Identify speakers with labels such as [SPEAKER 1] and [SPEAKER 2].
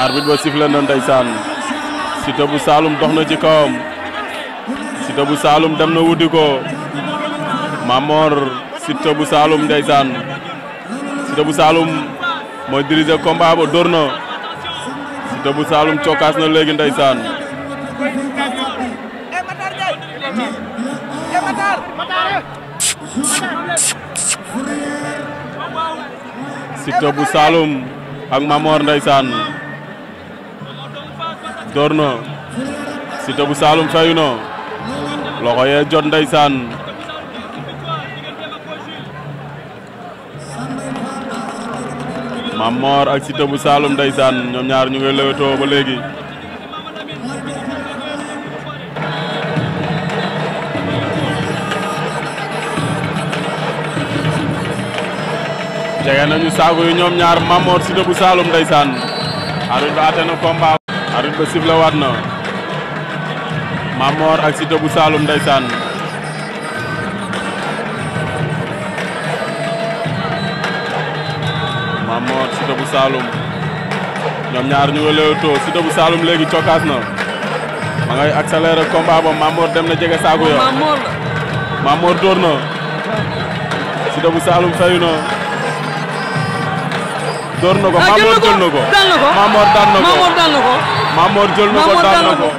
[SPEAKER 1] arbitre ba sifflé na ndeysaan Siteu bu Saloum dox na ci kawam Siteu bu Saloum dem na wuti ko Mamor Siteu bu Saloum ndeysaan Siteu bu Saloum mooy diriger combat ba dóor na Siteu bu Saloum cokkaas na léegi ndeysaan Siteu bu Saloum ak Mamor ndeysaan door na Siteu bu Saloum fayu na loxo yee jot ndeysaan Mamor ak Siteu bu Saloum ndeysaan ñoom ñaar ñu ngi lewetoo ba léegi jege nañu saaku yi ñoom ñaar Mamor Siteu bu Saloum ndeysaan arbitre ba àtte na combat arbitre ba sifflé waat na Mamor ak Siteu bu Saloum ndeysaan Mamor Siteu bu Saloum ñoom ñaar ñu ngi lewtoo Siteu bu Saloum léegi cokkaas na ma ngay accéléré combat ba Mamor dem na jege saaku ya Mamor dóor na Siteu bu Saloum fayu na door na ko Mamor jël na ko Mamor daan na ko Mamor jël na ko daan na ko